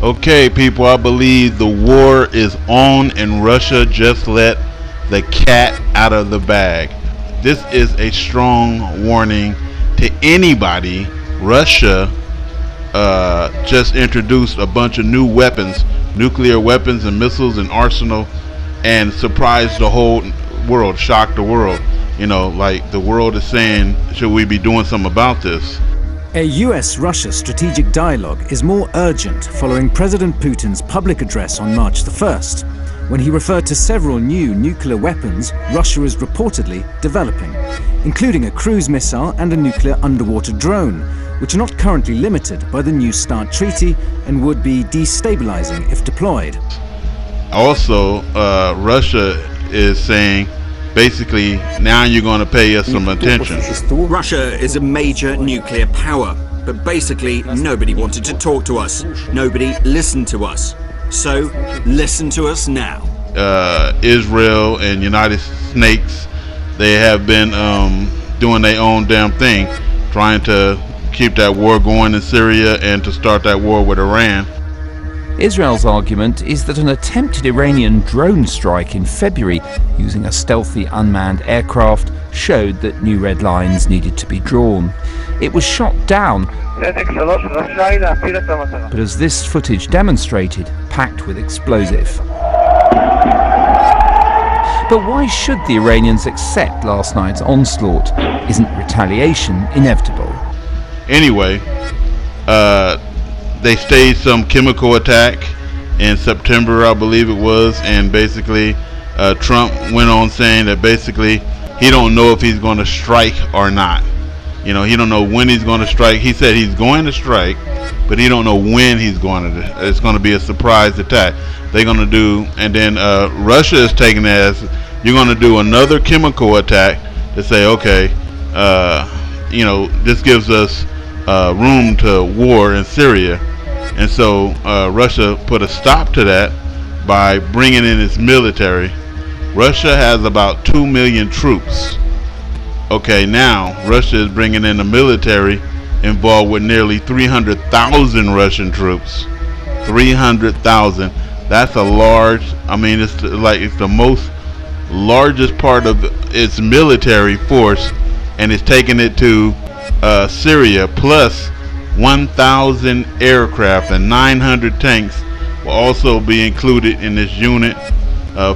Okay, people, I believe the war is on and Russia just let the cat out of the bag. This is a strong warning to anybody. Russia just introduced a bunch of new weapons, nuclear weapons and missiles and arsenal, and surprised the whole world, shocked the world. Like the world is saying, should we be doing something about this? A US-Russia strategic dialogue is more urgent following President Putin's public address on March the 1st, when he referred to several new nuclear weapons Russia is reportedly developing, including a cruise missile and a nuclear underwater drone, which are not currently limited by the New START treaty and would be destabilizing if deployed. Also, Russia is saying, basically, now you're going to pay us some attention. Russia is a major nuclear power, but basically nobody wanted to talk to us. Nobody listened to us. So, listen to us now. Israel and United Snakes, they have been doing their own damn thing, trying to keep that war going in Syria and to start that war with Iran. Israel's argument is that an attempted Iranian drone strike in February using a stealthy unmanned aircraft showed that new red lines needed to be drawn. It was shot down, but as this footage demonstrated, packed with explosive. But why should the Iranians accept last night's onslaught? Isn't retaliation inevitable? Anyway, they staged some chemical attack in September, I believe it was, and basically Trump went on saying that basically he don't know if he's going to strike or not. He don't know when he's going to strike. He said he's going to strike, but he don't know when he's going to. It's going to be a surprise attack. They're going to do, and then Russia is taking it as you're going to do another chemical attack to say, okay, this gives us room to war in Syria. And so Russia put a stop to that by bringing in its military. Russia has about 2 million troops. Okay, now Russia is bringing in the military involved with nearly 300,000 Russian troops. 300,000. That's a large, it's the most largest part of its military force, and it's taking it to Syria, plus 1,000 aircraft and 900 tanks will also be included in this unit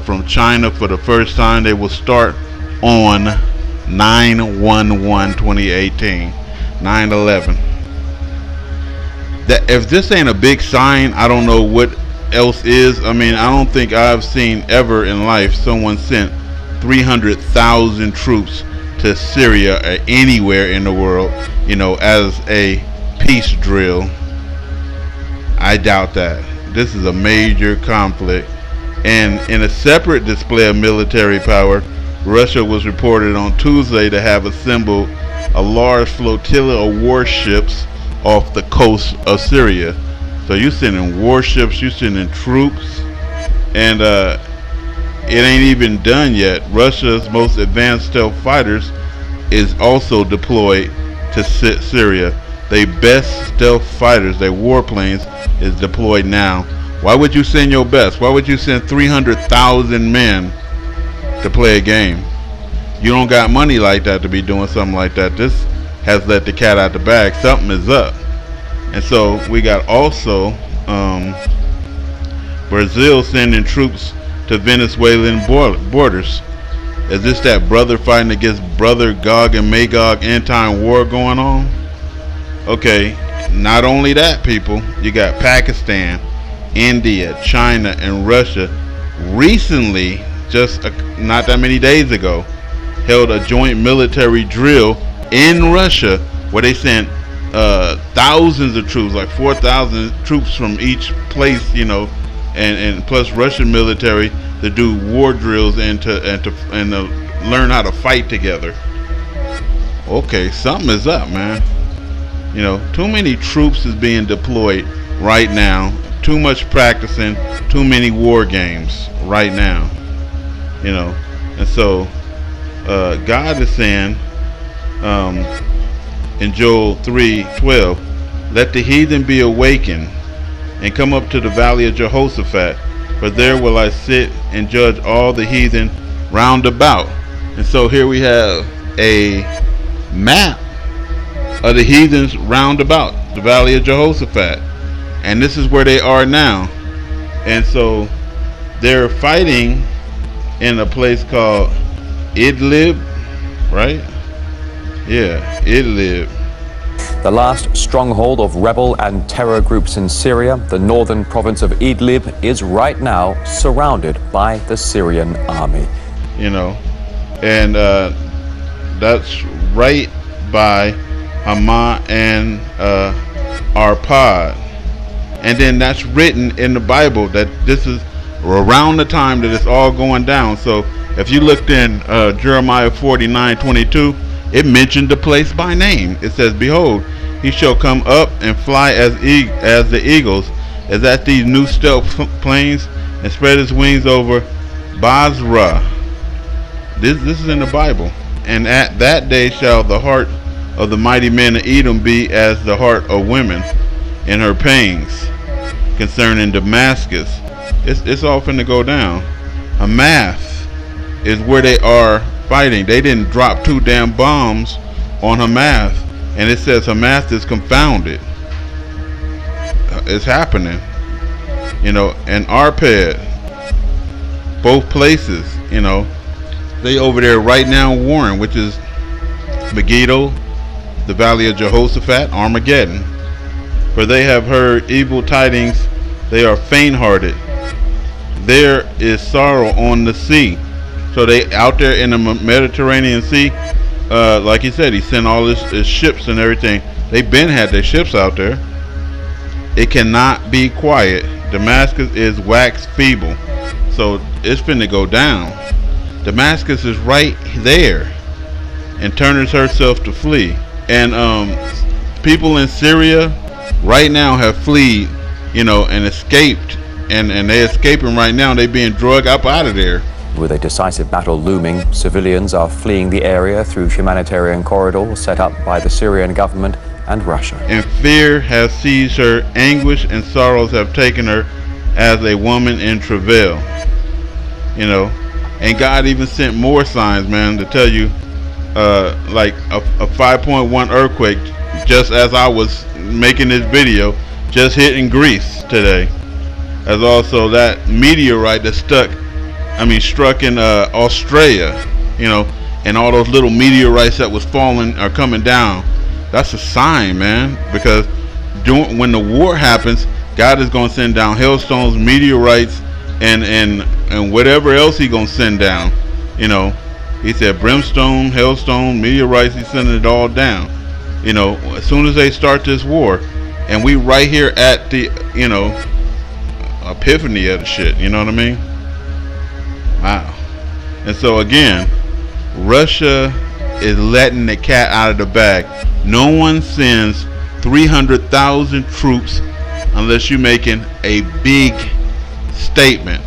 from China for the first time. They will start on 9/11/2018, 9/11. That if this ain't a big sign, I don't know what else is. I don't think I've seen ever in life someone sent 300,000 troops to Syria or anywhere in the world, as a peace drill. I doubt that. This is a major conflict. And in a separate display of military power, Russia was reported on Tuesday to have assembled a large flotilla of warships off the coast of Syria. So you're sending warships, you're sending troops, and it ain't even done yet. Russia's most advanced stealth fighters is also deployed to Syria. Their best stealth fighters, their warplanes, is deployed now. Why would you send your best? Why would you send 300,000 men to play a game? You don't got money like that to be doing something like that. This has let the cat out the bag. Something is up. And so we got also Brazil sending troops to Venezuelan borders. Is this that brother fighting against brother, Gog and Magog end-time war going on? Okay, not only that, people, you got Pakistan, India, China, and Russia recently, just not that many days ago, held a joint military drill in Russia where they sent thousands of troops, like 4,000 troops from each place, and plus Russian military to do war drills and to learn how to fight together. Okay, something is up, man. Too many troops is being deployed right now. Too much practicing. Too many war games right now. And so God is saying in Joel 3:12, let the heathen be awakened and come up to the valley of Jehoshaphat, for there will I sit and judge all the heathen round about. And so here we have a map of the heathens round about the valley of Jehoshaphat, and this is where they are now. And so they're fighting in a place called Idlib, right? Yeah, Idlib. The last stronghold of rebel and terror groups in Syria, the northern province of Idlib, is right now surrounded by the Syrian army. You know, and that's right by Hama and Arpad. And then that's written in the Bible that this is around the time that it's all going down. So if you looked in Jeremiah 49:22, it mentioned the place by name. It says, behold, he shall come up and fly as the eagles, as at these new steppe plains, and spread his wings over Basra. This is in the Bible. And at that day shall the heart of the mighty men of Edom be as the heart of women in her pains concerning Damascus. It's all finna go down. Hamath is where they are fighting. They didn't drop 2 damn bombs on Hamath, and it says Hamath is confounded. It's happening, you know. And Arpad, both places, you know, they over there right now warring, which is Megiddo, the valley of Jehoshaphat, Armageddon. For they have heard evil tidings, they are faint-hearted. There is sorrow on the sea. So they out there in the Mediterranean Sea, like he said, he sent all his ships and everything. They've been had their ships out there. It cannot be quiet. Damascus is wax feeble. So it's finna go down. Damascus is right there and turneth herself to flee. And people in Syria right now have fled, you know, and escaped. And they're escaping right now. They're being dragged up out of there. With a decisive battle looming, civilians are fleeing the area through humanitarian corridors set up by the Syrian government and Russia. And fear has seized her, anguish and sorrows have taken her as a woman in travail. You know, and God even sent more signs, man, to tell you, like a 5.1 earthquake, just as I was making this video, just hitting Greece today. As also that meteorite that struck in Australia, you know, and all those little meteorites that was falling are coming down. That's a sign, man, because when the war happens, God is going to send down hailstones, meteorites, and whatever else he going to send down. You know, he said brimstone, hailstone, meteorites, he's sending it all down. You know, as soon as they start this war, and we right here at the, you know, epiphany of the shit, you know what I mean? Wow. And so again, Russia is letting the cat out of the bag. No one sends 300,000 troops unless you're making a big statement,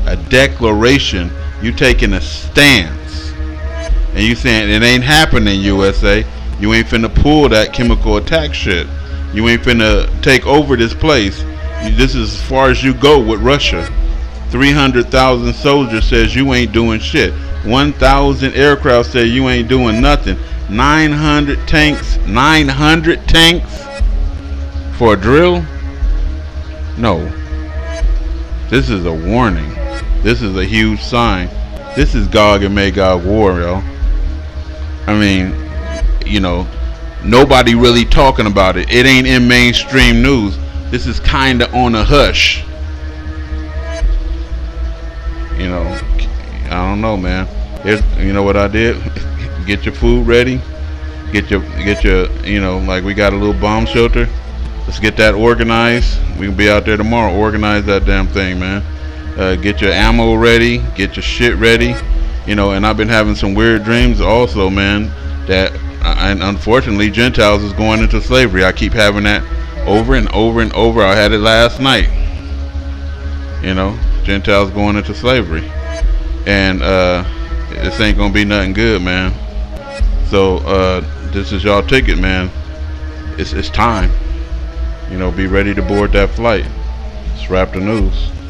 a declaration. You taking a stance, and you saying it ain't happening, USA. You ain't finna pull that chemical attack shit. You ain't finna take over this place. This is as far as you go with Russia. 300,000 soldiers says you ain't doing shit. 1,000 aircraft say you ain't doing nothing. 900 tanks for a drill? No. This is a warning. This is a huge sign. This is Gog and Magog war, yo. I mean, you know, nobody really talking about it. It ain't in mainstream news. This is kinda on a hush. You know, I don't know, man. You know what I did? Get your food ready. Get your, you know, like we got a little bomb shelter. Let's get that organized. We can be out there tomorrow. Organize that damn thing, man. Get your ammo ready. Get your shit ready. You know, and I've been having some weird dreams also, man. That, and unfortunately, Gentiles is going into slavery. I keep having that over and over and over. I had it last night. You know, Gentiles going into slavery, and this ain't gonna be nothing good, man. So this is y'all ticket, man. It's time. You know, be ready to board that flight. Let's wrap the news.